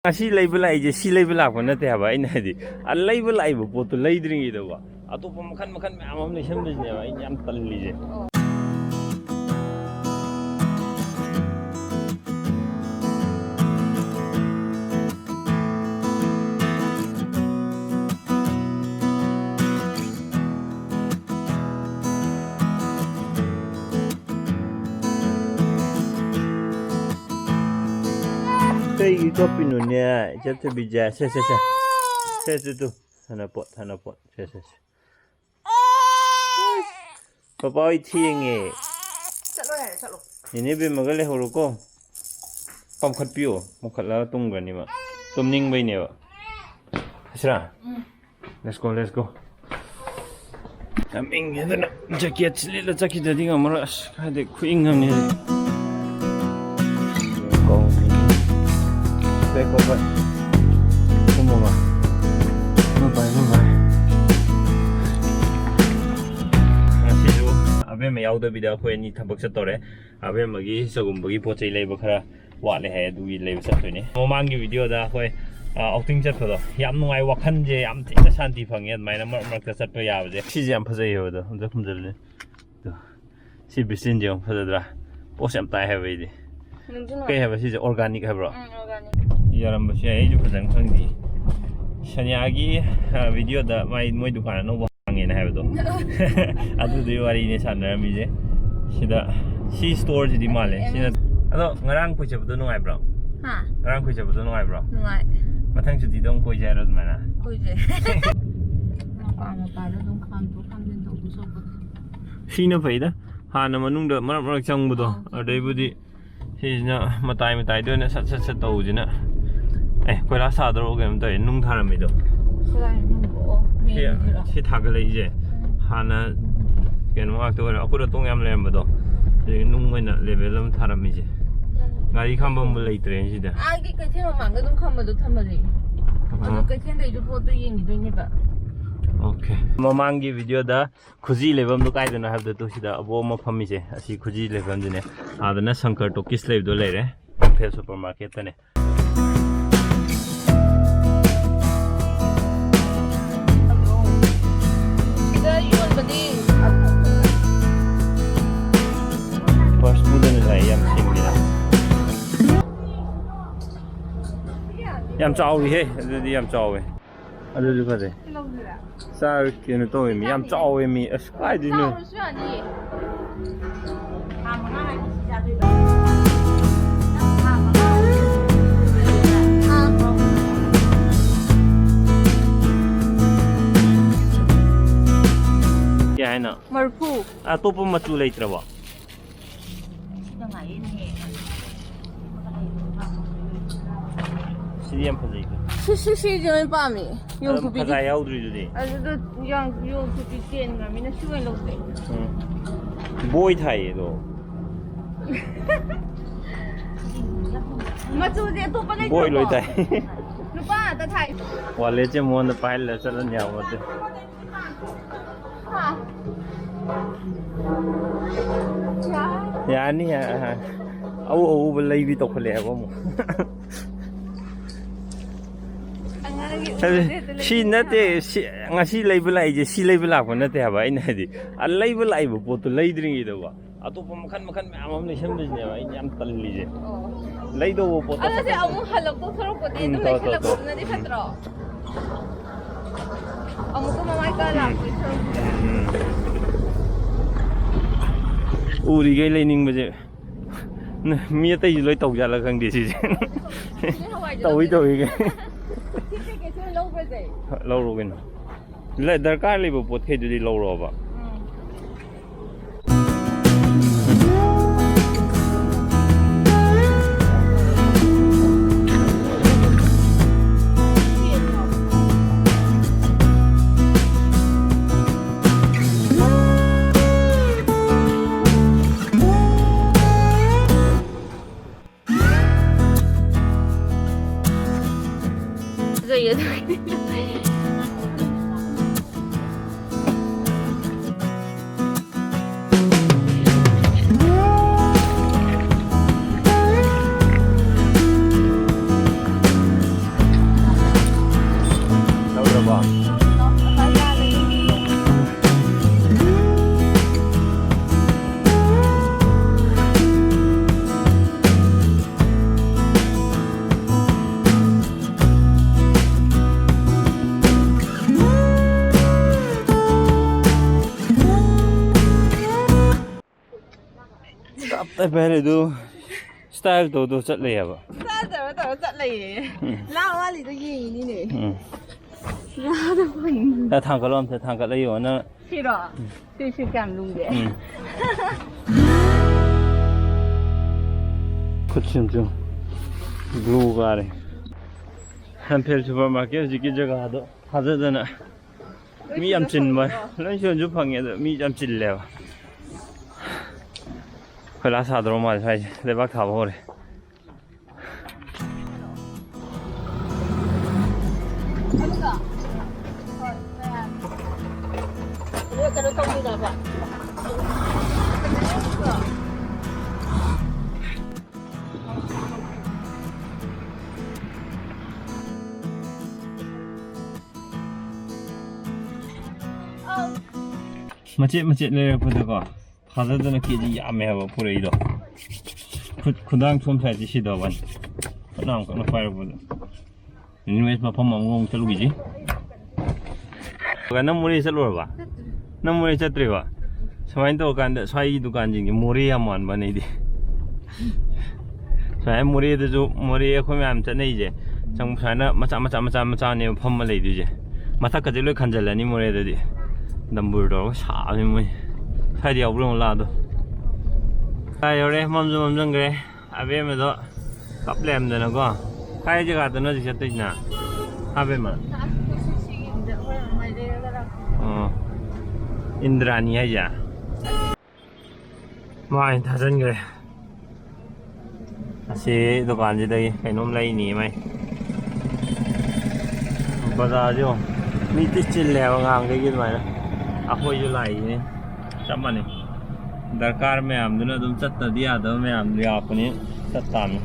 Asi label aja si label apa nanti apa ini hadi. Al label aja buat label itu apa. Atau pemakan amam ni semua ni apa ini am terli je. Kayak kopi nunya, jatuh bija, saya tu, hana pot, saya. Papa itu yang ni. Ini be magal holo ko. Pam khat piyo, mukhat la tungga ni ma. Tumning bay ni ba. Hasra. Let's go. Aming itu na jaket selila jaket jadi ngamaras, kade kuing ngam ni. Back over. Come over. Bye. Asijo, abe me yauda bida ko ni thabak sa tore. Abe magi sagum bagi pochai lei bakara wale hai du lei sa tuni. Momangi video da ko outing chat photo. Yam nungai wakhan je yam thina shanti phange maina mar ka sat pa yaw je. Si je am phajai ho da. Hum khumjal le. To. Si bisin je phajadra. Pos am tai hai we di. Kai hai ba si je organic hai bro. Organic. Yaram basi ay jo khajang khangdi. Shanyagi video da mai moi dukan no bangi na hai do. Adu de wari ne sanna mi je. Sida si store di male. Sida ado ngarang ko chab do no ai bro. Ha. Ngarang ko chab do no ai bro. No ai. Mathang chu di dong ko jai ro mana. Ko je. Ma pa do dong kham den do bu so bu. Sina faida. Ha na manung da mar chang bu do. Adai bu di sina matai do na sat tau je na. Koi la sa dro game dai nung tharam mi do. Si thagal je. Hana ken wa to ra akura tong yam lem do. Nung mai na level am tharam mi je. Gari khambam bu lei train si da. Agi ka chen ma ga dong kham do thamari. Adu ka chen dai do po to yeng do ni ba. Okay. Mamangi video da khuji levam do kai dana have da to sida abo ma phami je. Asi khuji levam dine. Adana Shankar Tokis lev do le re. Fair supermarket ta ne. First bulan ni saya yang singgi lah. Yang jauh he, ada yang jauh he. Ada juga deh. Saya kena tahu ini yang jauh ini, sekai di ni. क्या है ना मरफू तो पर मचू ले इतरवा CM फजेगा सी जो में पामी यो तो भी फजा याउ द्री जुदी अरे तो यो तो भी चेन में मिना शुवे लोग दे बॉय था ये तो मचू दे तो पर नहीं बॉय लोई था रुपा तो था वाले चे मोन पाइल चलन याव मत यानी au belai bi tok khale ba mo si nate ngasi label ai je si label ak nate ba ina di al label ai bo to lai dring i do ba atu makan amam ni sem ni ba in am talli je lai do bo to ala se amu halak to thoro ko de to lai halak ko na di phatro amu ko mamai ka la uri gai lening ba je mi tay loi tau ja la khang di si tau ge lâu rồi kìa lại darkar lấy bộ pot khi đi lâu rồi ba vậy แต่ไปเลยดูสไตล์ตัวจัดเลยอ่ะ แต่จัดเลยเล่าว่าหรือจะยิงนี่เนี่ยเล่าทุกคน แต่ทางก็ล้อมแต่ทางก็เลยอยู่นั่น พี่หรอชื่อการลุงเดีย कुछ blue car है हम फिर supermarket जी की जगह दो हाजर देना मी am chin ba lan shon ju phang ye mi am chin le ba khla sa dro ma sai le bak tha bo le cái đó không đi được ạ. macet le pu ko haza de na ki ji ya me ba pu re do khudang chom sai ji si do ban nang ko na fire bu ni mes ma pham ngong chalu gi ji ga na muri chalu ba na muri chatre ba swain to kan de swai dukan ji gi muri ya man ba nei di swai muri de ju muri ko me am cha nei je chang sa na macha ne pham ma lei di je matha ka je loi khan jal ni muri de di Number dog, sabi mo. Kaya ako lang lado. Kaya rin, mamsum gre. Abi mo do, kaplem din ako. Kaya di ka ito na siya tig na. Abi mo. Indrani aja. Main tasan gre. Kasi dukaan dito kay nom lai ni may. Bada jo. Mitis chill le ang ang kay gid may na. Ako yung lai ni sama ni darkar ma'am दुना दुम चत्ता दिया दो ma'am दिया अपने चत्ता में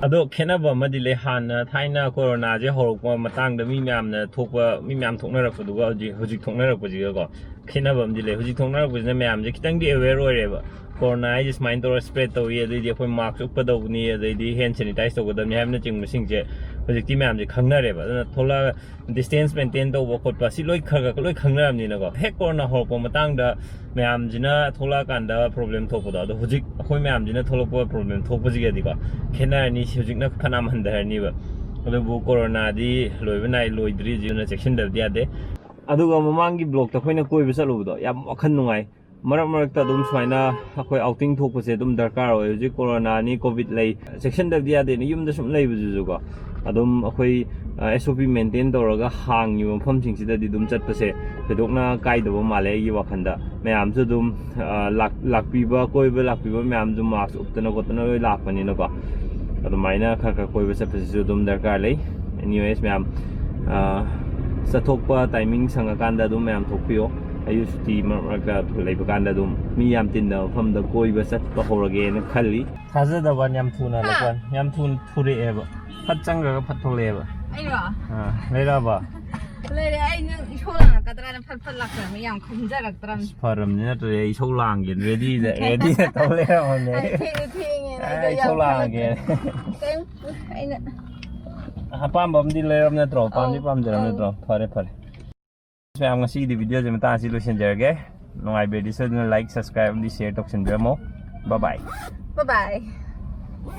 अदो खेनब मदिले हान थाइना कोरोना जे होरक मतंग द मी मैम न थोक मी मैम थोकनरक फदुगा हुजिक थोकनरक बजिगा को खेनब मदिले हुजिक थोकनरक बजिना मैम जे खितंग दि अवेयर ओइरेबा कोरोना इज माइन तो स्प्रेड तो ये दि अखोय मार्क्स उपदौनी दि हैंड सैनिटाइज तो गदम हैमना चिंग मसिंग जे हुजिकति मैम जे खंगनरेबा थोला डिस्टेंस मेंटेन तो खोटपा सि लोय खरगा लोय खंगनरमनि नगो हेक कोरोना होरक मतंग द मैम जिना थोला कांदा प्रॉब्लम थोपदो अदो हुजिक अखोय मैम जिना थोलप प्रॉब्लम थोपजिगे दिको खेनारनि हुजिकना खनाम हंदरनिबा अदो कोरोना दि लोयबा नाय लोयद्रि जिना सेक्शन दब दियादे अदुगा ममांगी ब्लॉक त खोयना कोइबा चलुबदो याम वखन नुंगाई मरक मरक दुम स्वाइना अखोय आउटिंग थोपसे दुम दरकार होय हुजिक कोरोना नि कोविड लै सेक्शन दब दियादे नि युमदा सुम लैबजुजुको अदुम अखोय SOP मेंटेन तौरगा हांगी मफम सिंगसिददि दुम चटपसे थेदोकना काइदबो माले आइगी वाखनदा मैमसु दुम लाकपीबा कोइबा लाकपीबा मैमसु मास्क उपतना गोतना लोय लाकपनिनको अदुमाइना खरखर कोइबा चटपसेसु दुम दरकार लै एनीवेस मैम सथोकपा टाइमिंग संगाकांदा दुम ma'am थोकपियो ayu suti marka thulaiba kanda dum mi yam tinda famda koiba satpa horage na khalli thajada ban yam thuna lakwan yam thun thure eba phatchanga ga phathole ba ai ro leira ba le ai ni cholang ka tra na phat lak ma yam khumja rak tram param ni na tre cholang gen ready tole on ne ai cholang gen ai na pam bam di leram na tro pam di pam jaram na tro phare I'm going to see the video in the solution. No, I bet you like, subscribe, share, talk, and bye bye. Bye bye.